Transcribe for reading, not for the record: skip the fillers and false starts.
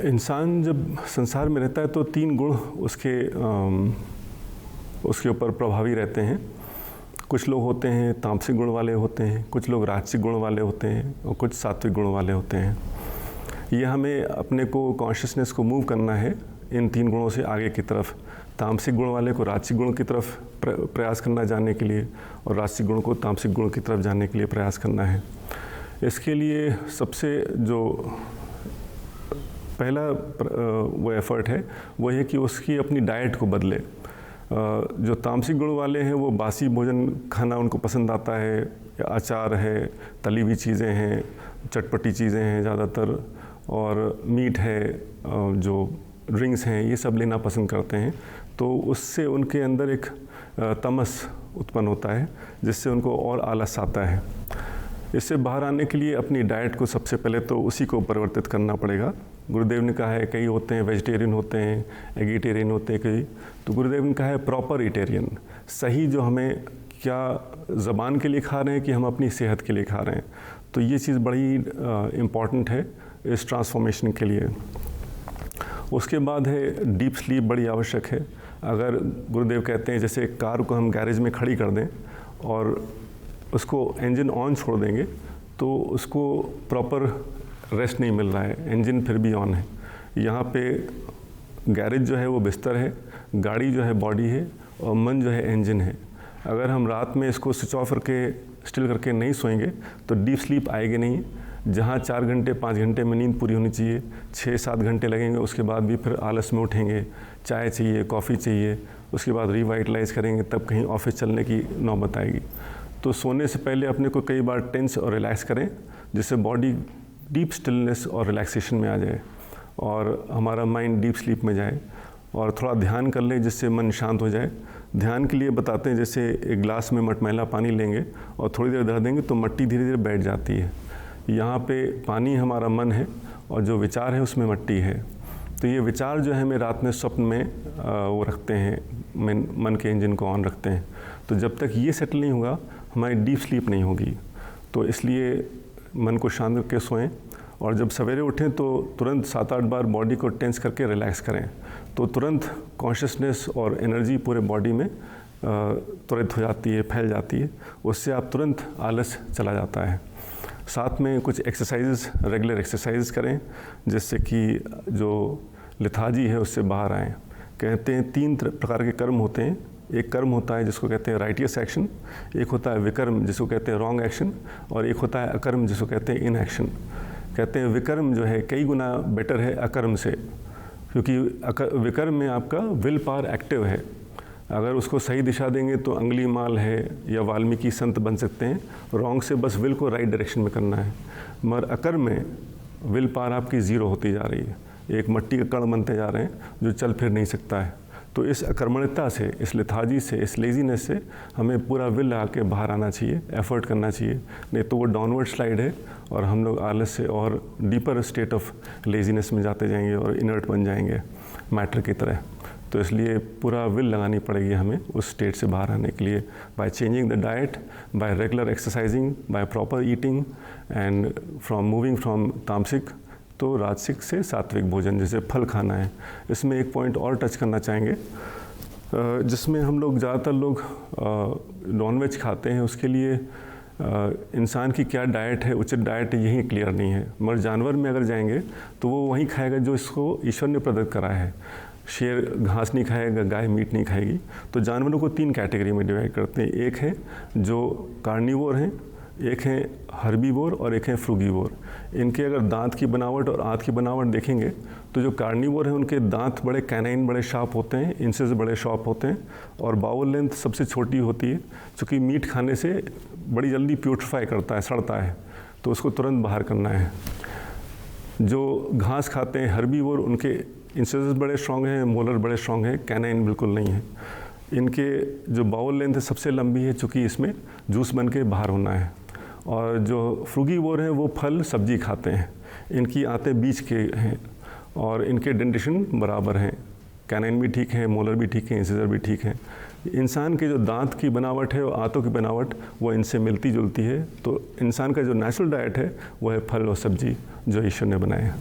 इंसान जब संसार में रहता है तो 3 गुण उसके ऊपर प्रभावी रहते हैं। कुछ लोग होते हैं तामसिक गुण वाले होते हैं, कुछ लोग राजसिक गुण वाले होते हैं और कुछ सात्विक गुण वाले होते हैं। ये हमें अपने को कॉन्शियसनेस को मूव करना है इन 3 गुणों से आगे की तरफ। तामसिक गुण वाले को राजसिक गुण की तरफ प्रयास करना जाने के लिए और राजसिक गुण को तामसिक गुण की तरफ जाने के लिए प्रयास करना है। इसके लिए सबसे जो पहला वो एफ़र्ट है वो है कि उसकी अपनी डाइट को बदले। जो तामसिक गुण वाले हैं वो बासी भोजन खाना उनको पसंद आता है, अचार है, तली हुई चीज़ें हैं, चटपटी चीज़ें हैं ज़्यादातर, और मीट है, जो ड्रिंक्स हैं, ये सब लेना पसंद करते हैं। तो उससे उनके अंदर एक तमस उत्पन्न होता है जिससे उनको और आलस आता है। इससे बाहर आने के लिए अपनी डाइट को सबसे पहले तो उसी को परिवर्तित करना पड़ेगा। गुरुदेव ने कहा है, कई होते हैं वेजिटेरियन होते हैं, एगिटेरियन होते हैं कई, तो गुरुदेव ने कहा है प्रॉपर ईटेरियन, सही जो हमें क्या ज़बान के लिए खा रहे हैं कि हम अपनी सेहत के लिए खा रहे हैं। तो ये चीज़ बड़ी इम्पॉर्टेंट है इस ट्रांसफॉर्मेशन के लिए। उसके बाद है डीप स्लीप बड़ी आवश्यक है। अगर गुरुदेव कहते हैं जैसे कार को हम गैरेज में खड़ी कर दें और उसको इंजन ऑन छोड़ देंगे तो उसको प्रॉपर रेस्ट नहीं मिल रहा है, इंजन फिर भी ऑन है। यहाँ पे गैरेज जो है वो बिस्तर है, गाड़ी जो है बॉडी है और मन जो है इंजन है। अगर हम रात में इसको स्विच ऑफ करके स्टिल करके नहीं सोएंगे तो डीप स्लीप आएगी नहीं। जहाँ 4 घंटे 5 घंटे में नींद पूरी होनी चाहिए, 6-7 घंटे लगेंगे, उसके बाद भी फिर आलस में उठेंगे, चाय चाहिए, कॉफ़ी चाहिए, उसके बाद रिवाइटलाइज करेंगे, तब कहीं ऑफिस चलने की नौबत आएगी। तो सोने से पहले अपने को कई बार टेंस और रिलैक्स करें जिससे बॉडी डीप स्टिलनेस और रिलैक्सेशन में आ जाए और हमारा माइंड डीप स्लीप में जाए। और थोड़ा ध्यान कर लें जिससे मन शांत हो जाए। ध्यान के लिए बताते हैं जैसे एक गिलास में मटमैला पानी लेंगे और थोड़ी देर धर देंगे तो मट्टी धीरे धीरे बैठ जाती है। यहाँ पे पानी हमारा मन है और जो विचार है उसमें मट्टी है। तो ये विचार जो है हमें रात में स्वप्न में वो रखते हैं, मन के इंजन को ऑन रखते हैं। तो जब तक ये सेटल नहीं होगा हमारी डीप स्लीप नहीं होगी। तो इसलिए मन को शांत करके सोएं और जब सवेरे उठें तो तुरंत 7-8 बार बॉडी को टेंस करके रिलैक्स करें, तो तुरंत कॉन्शियसनेस और एनर्जी पूरे बॉडी में त्वरित हो जाती है, फैल जाती है। उससे आप तुरंत आलस चला जाता है। साथ में कुछ एक्सरसाइजेस, रेगुलर एक्सरसाइज करें जिससे कि जो लेथार्जी है उससे बाहर आएँ। कहते हैं 3 प्रकार के कर्म होते हैं। एक कर्म होता है जिसको कहते हैं राइटियस एक्शन, एक होता है विकर्म जिसको कहते हैं रॉन्ग एक्शन, और एक होता है अकर्म जिसको कहते हैं इनएक्शन। कहते हैं विकर्म जो है कई गुना बेटर है अकर्म से, क्योंकि विकर्म में आपका विल पावर एक्टिव है। अगर उसको सही दिशा देंगे तो अंगुली माल है या वाल्मीकि संत बन सकते हैं। रॉन्ग से बस विल को राइट डायरेक्शन में करना है। मगर अकर्म में विल पावर आपकी ज़ीरो होती जा रही है, एक मट्टी का कण बनते जा रहे हैं जो चल फिर नहीं सकता है। तो इस अकर्मण्यता से, इस लेथार्जी से, इस लेजीनेस से हमें पूरा विल लगा के बाहर आना चाहिए, एफर्ट करना चाहिए, नहीं तो वो डाउनवर्ड स्लाइड है और हम लोग आलस से और डीपर स्टेट ऑफ लेजीनेस में जाते जाएंगे और इनर्ट बन जाएंगे मैटर की तरह। तो इसलिए पूरा विल लगानी पड़ेगी हमें उस स्टेट से बाहर आने के लिए, by changing the diet, bye regular exercising, by proper eating and from moving from तामसिक तो राजसिक से सात्विक भोजन, जैसे फल खाना है। इसमें एक पॉइंट और टच करना चाहेंगे, जिसमें हम लोग ज़्यादातर लोग नॉनवेज खाते हैं, उसके लिए इंसान की क्या डाइट है, उचित डाइट है, यही क्लियर नहीं है। मगर जानवर में अगर जाएंगे तो वो वही खाएगा जो इसको ईश्वर ने प्रदत्त करा है। शेर घास नहीं खाएगा, गाय मीट नहीं खाएगी। तो जानवरों को 3 कैटेगरी में डिवाइड करते हैं। एक है जो कार्निवोर हैं, एक है हर्बीवोर और एक है फ्रूगीवोर। इनके अगर दांत की बनावट और आँत की बनावट देखेंगे तो जो कार्निवोर हैं उनके दांत बड़े कैनाइन बड़े शार्प होते हैं, इनसे बड़े शार्प होते हैं, और बाउल लेंथ सबसे छोटी होती है, क्योंकि मीट खाने से बड़ी जल्दी प्यूट्रीफाई करता है, सड़ता है, तो उसको तुरंत बाहर करना है। जो घास खाते हैं हर्बीवोर, उनके इंसेस बड़े स्ट्रॉन्ग हैं, मोलर बड़े स्ट्रॉन्ग हैं, कैनाइन बिल्कुल नहीं है। इनके जो बाउल लेंथ है सबसे लंबी है, चूँकि इसमें जूस बन के बाहर होना है। और जो फ्रूगीवोर हैं वो फल सब्जी खाते हैं, इनकी आंतें बीच के हैं और इनके डेंटिशन बराबर हैं, कैनाइन भी ठीक है, मोलर भी ठीक है, इंसिजर भी ठीक है। इंसान के जो दांत की बनावट है और आंतों की बनावट वो इनसे मिलती जुलती है। तो इंसान का जो नेचुरल डाइट है वो है फल और सब्जी जो ईश्वर ने बनाए हैं।